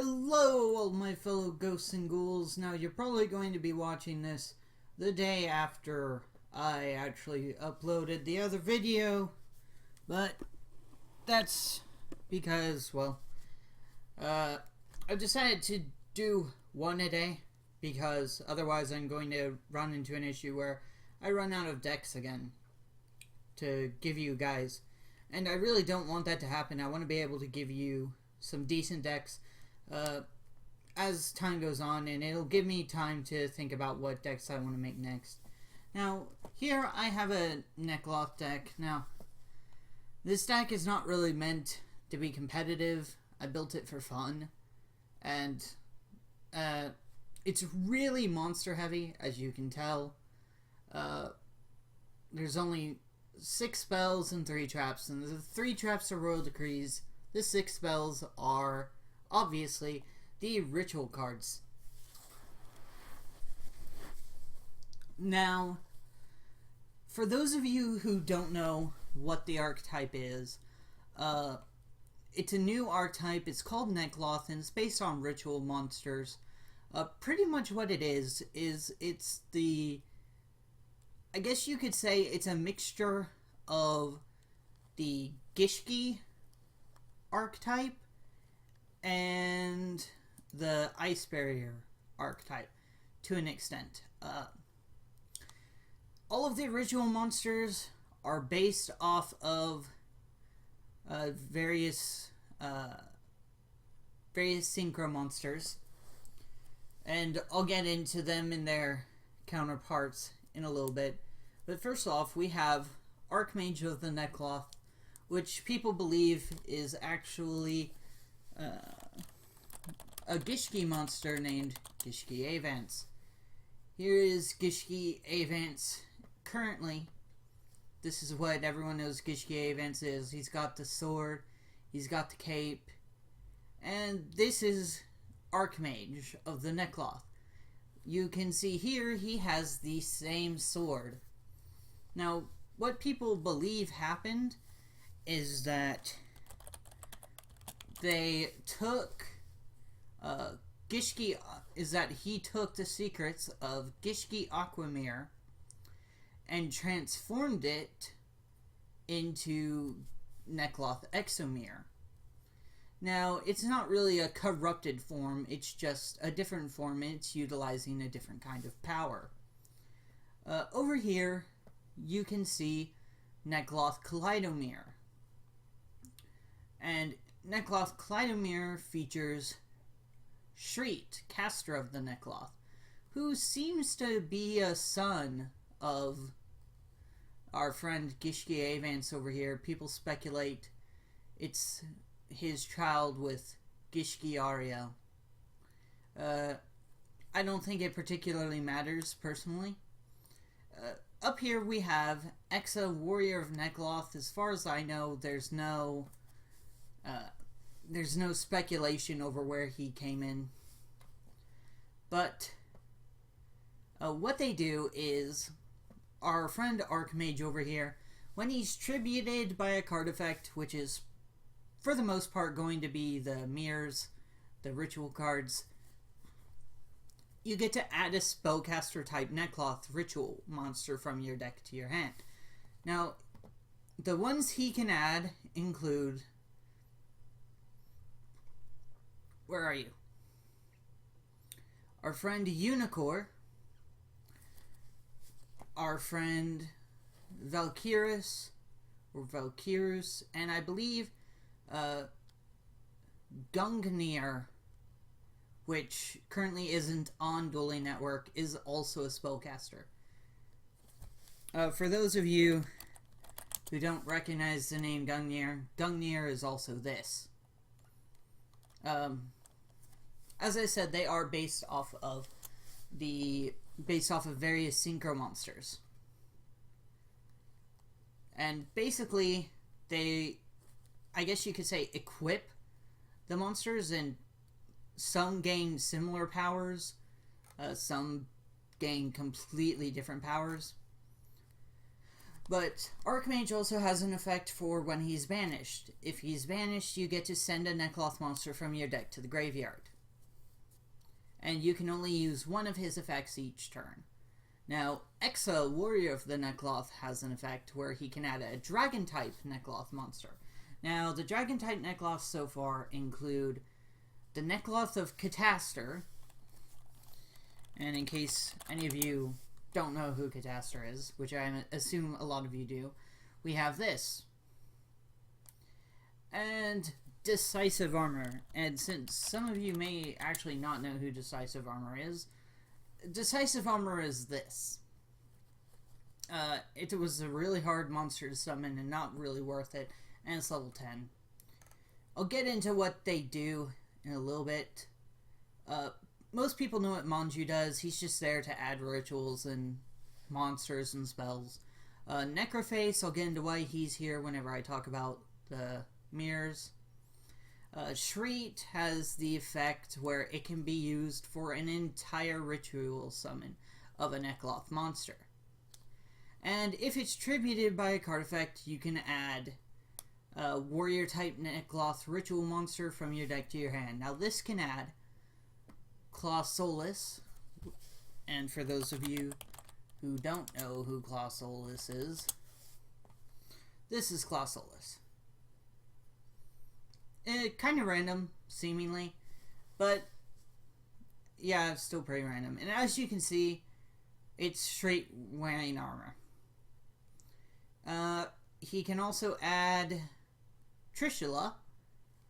Hello, all my fellow ghosts and ghouls. Now, you're probably going to be watching this the day after I actually uploaded the other video, but that's because, well, I decided to do one a day because otherwise I'm going to run into an issue where I run out of decks again to give you guys, and I really don't want that to happen. I want to be able to give you some decent decks as time goes on, and it'll give me time to think about what decks I want to make next. Now, here I have a Necloth deck. Now, this deck is not really meant to be competitive. I built it for fun, and it's really monster heavy, as you can tell. There's only 6 spells and 3 traps, and the 3 traps are Royal Decrees. The 6 spells are obviously the ritual cards. Now, for those of you who don't know what the archetype is, it's a new archetype. It's called Necloth, and it's based on ritual monsters. Pretty much what it is it's the, I guess you could say it's a mixture of the Gishki archetype and the Ice Barrier archetype to an extent. All of the original monsters are based off of various synchro monsters, and I'll get into them and their counterparts in a little bit. But first off, we have Archmage of the Necloth, which people believe is actually a Gishki monster named Gishki Avance. Here is Gishki Avance currently. This is what everyone knows Gishki Avance is. He's got the sword, he's got the cape, and this is Archmage of the Necloth. You can see here he has the same sword. Now, what people believe happened is that they took he took the secrets of Gishki Aquamere and transformed it into Necloth Exomere. Now, it's not really a corrupted form, it's just a different form, and it's utilizing a different kind of power. Over here, you can see Necloth Kaleidomere. And Necloth Kaleidomere features Shreet, caster of the Necloth, who seems to be a son of our friend Gishki Avance over here. People speculate it's his child with Gishki Ariel. I don't think it particularly matters, personally. Up here we have Exa, Warrior of Necloth. As far as I know, there's no speculation over where he came in. But what they do is, our friend Archmage over here, when he's tributed by a card effect, which is for the most part going to be the mirrors, the ritual cards, you get to add a spellcaster type Necloth ritual monster from your deck to your hand. Now, the ones he can add include, where are you? Our friend Unicorn, our friend Valkyrus, or Valkyrus, and I believe Gungnir, which currently isn't on Dueling Network, is also a spellcaster. For those of you who don't recognize the name Gungnir, Gungnir is also this. As I said, they are based off of various synchro monsters. And basically, they, I guess you could say, equip the monsters, and some gain similar powers, some gain completely different powers. But Archmage also has an effect for when he's banished. If he's banished, you get to send a Necloth monster from your deck to the graveyard. and you can only use one of his effects each turn. Now, Exa, Warrior of the Necloth, has an effect where he can add a Dragon-type Necloth monster. Now, the Dragon-type Necloths so far include the Necloth of Catastor, and in case any of you don't know who Catastor is, which I assume a lot of you do, we have this. And Decisive Armor. And since some of you may actually not know who Decisive Armor is this. It was a really hard monster to summon and not really worth it, and it's level 10. I'll get into what they do in a little bit. Most people know what Manju does. He's just there to add rituals and monsters and spells. Necroface, I'll get into why he's here whenever I talk about the mirrors. Shriek has the effect where it can be used for an entire ritual summon of a Necloth monster. And if it's tributed by a card effect, you can add a Warrior-type Necloth ritual monster from your deck to your hand. Now this can add Claw Solus, and for those of you who don't know who Claw Solus is, this is Claw Solus. Kind of random, seemingly, but yeah, it's still pretty random. And as you can see, it's straight wearing armor. He can also add Trishula,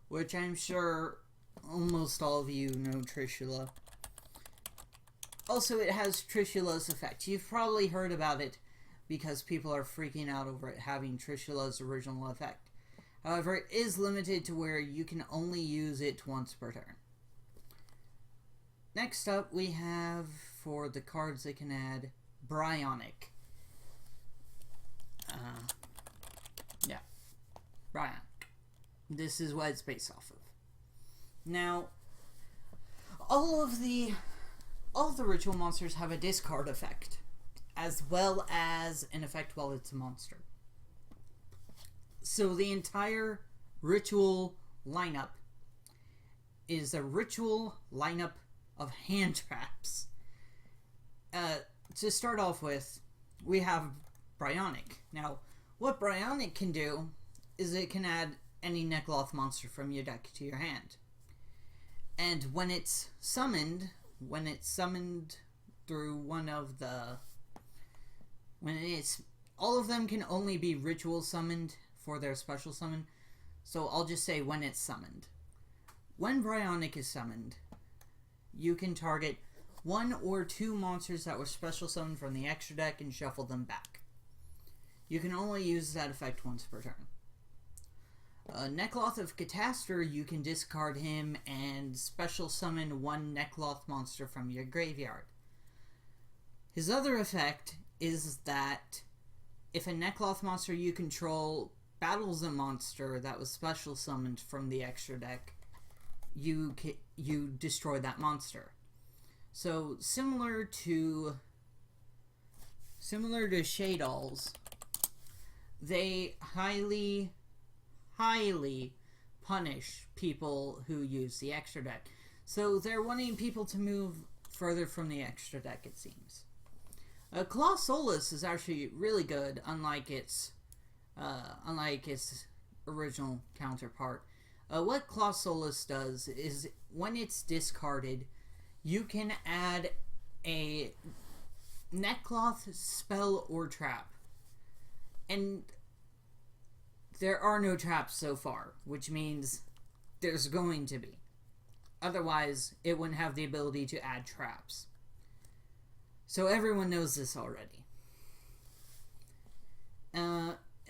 which I'm sure almost all of you know Trishula. Also, it has Trishula's effect. You've probably heard about it because people are freaking out over it having Trishula's original effect. However, it is limited to where you can only use it once per turn. Next up, we have, for the cards that can add, Bryonic. Bryonic. This is what it's based off of. Now, all of the ritual monsters have a discard effect, as well as an effect while it's a monster. So the entire ritual lineup is a ritual lineup of hand traps. To start off with, we have Bryonic. Now, what Bryonic can do is it can add any Necloth monster from your deck to your hand. And when it's summoned through one of the... all of them can only be ritual summoned for their special summon, so I'll just say when it's summoned. When Bryonic is summoned, you can target one or two monsters that were special summoned from the extra deck and shuffle them back. You can only use that effect once per turn. Necloth of Catastor, you can discard him and special summon one Necloth monster from your graveyard. His other effect is that if a Necloth monster you control battles a monster that was special summoned from the extra deck, you destroy that monster. So similar to Shadowls, they highly punish people who use the extra deck. So they're wanting people to move further from the extra deck, it seems. Claw Solus is actually really good, unlike its original counterpart. What Claw Solus does is, when it's discarded, you can add a Necloth spell or trap. And there are no traps so far, which means there's going to be. Otherwise, it wouldn't have the ability to add traps. So everyone knows this already.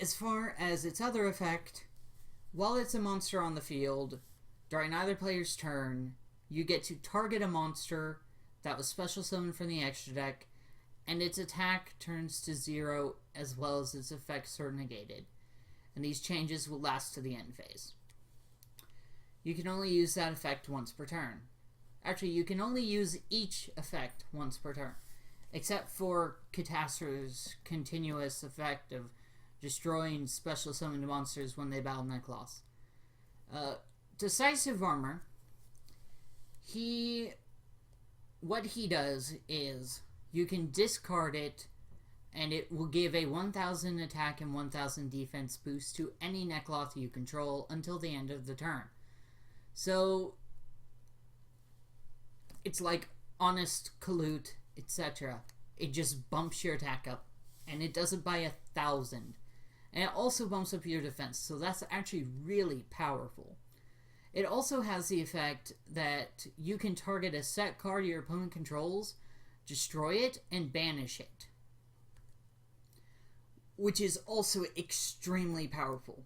As far as its other effect, while it's a monster on the field, during either player's turn, you get to target a monster that was special summoned from the extra deck, and its attack turns to 0 as well as its effects are negated. And these changes will last to the end phase. You can only use that effect once per turn. Actually, you can only use each effect once per turn, except for Catastor's continuous effect of destroying special summoned monsters when they battle Necloth. Decisive Armor, he what he does is you can discard it, and it will give a 1000 attack and 1000 defense boost to any Necloth you control until the end of the turn. So it's like Honest Colute, etc. It just bumps your attack up, and it does it by 1000. And it also bumps up your defense, so that's actually really powerful. It also has the effect that you can target a set card your opponent controls, destroy it, and banish it, which is also extremely powerful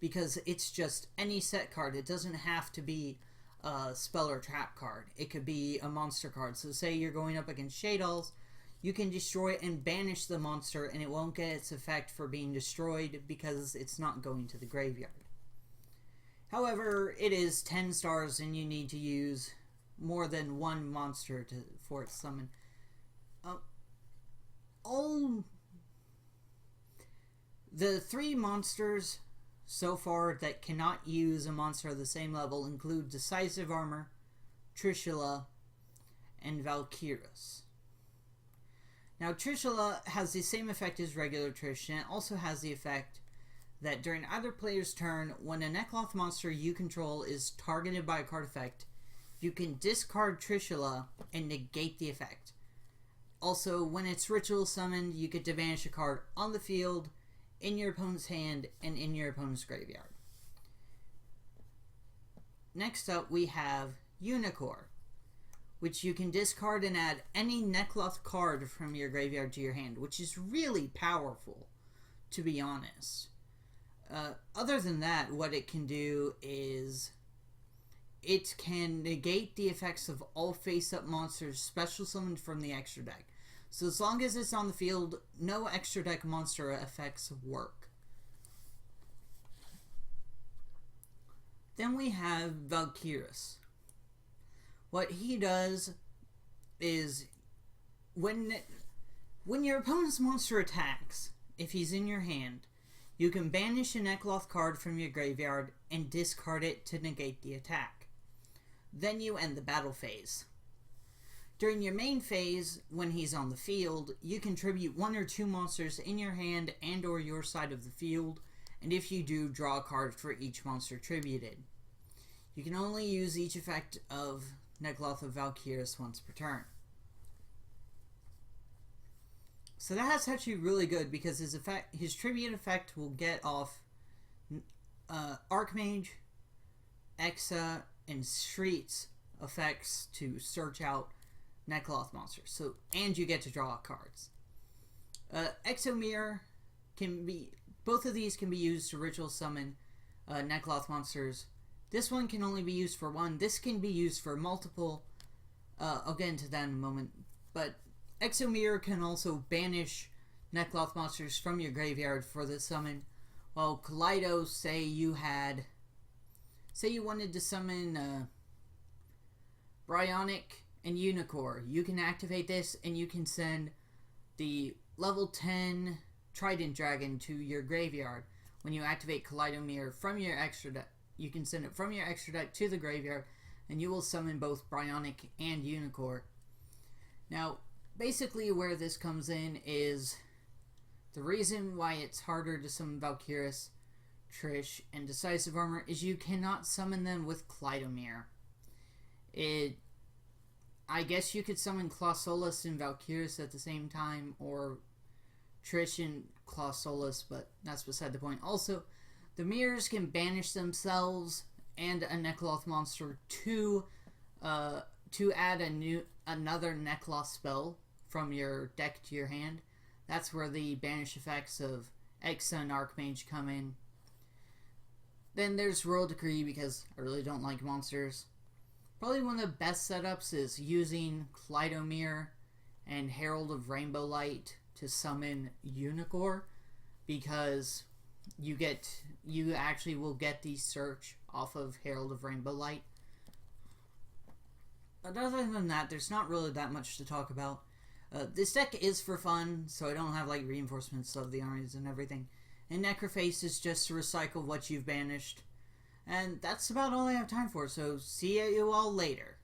because it's just any set card. It doesn't have to be a spell or trap card. It could be a monster card. So say you're going up against Shadow's, you can destroy it and banish the monster, and it won't get its effect for being destroyed because it's not going to the graveyard. However, it is 10 stars and you need to use more than one monster for its summon. All the 3 monsters so far that cannot use a monster of the same level include Decisive Armor, Trishula, and Valkyrus. Now, Trishula has the same effect as regular Trish, and it also has the effect that during either player's turn, when a Necloth monster you control is targeted by a card effect, you can discard Trishula and negate the effect. Also, when it's ritual summoned, you get to banish a card on the field, in your opponent's hand, and in your opponent's graveyard. Next up, we have Unicorn, which you can discard and add any Necloth card from your graveyard to your hand, which is really powerful, to be honest. Other than that, what it can do is it can negate the effects of all face-up monsters special summoned from the extra deck. So as long as it's on the field, no extra deck monster effects work. Then we have Valkyrus. What he does is when your opponent's monster attacks, if he's in your hand, you can banish a Necloth card from your graveyard and discard it to negate the attack. Then you end the battle phase. During your main phase, when he's on the field, you can tribute 1 or 2 monsters in your hand and or your side of the field, and if you do, draw a card for each monster tributed. You can only use each effect of Necloth of Valkyrus once per turn. So that's actually really good because his tribute effect will get off Archmage, Exa, and Shriek's effects to search out Necloth monsters. So, and you get to draw cards. Exomere both of these can be used to ritual summon Necloth monsters. This one can only be used for 1. This can be used for multiple. I'll get into that in a moment. But Exomere can also banish Necloth monsters from your graveyard for the summon. While Kaleido, say you wanted to summon Bryonic and Unicorn, you can activate this and you can send the level 10 Trident Dragon to your graveyard. When you activate Kaleidomere from your extra deck, you can send it from your extra deck to the graveyard, and you will summon both Bryonic and Unicorn. Now, basically where this comes in is the reason why it's harder to summon Valkyrus, Trish, and Decisive Armor is you cannot summon them with Kaleidomere. I guess you could summon Clausolus and Valkyrus at the same time, or Trish and Clausolus, but that's beside the point. Also, the mirrors can banish themselves and a Necloth monster to add another Necloth spell from your deck to your hand. That's where the banish effects of Exa and Archmage come in. Then there's Royal Decree, because I really don't like monsters. Probably one of the best setups is using Kaleidomere and Herald of Rainbow Light to summon Unicorn, because you actually will get the search off of Herald of Rainbow Light. But other than that, there's not really that much to talk about. This deck is for fun, so I don't have like reinforcements of the armies and everything. And Necroface is just to recycle what you've banished. And that's about all I have time for, so see you all later.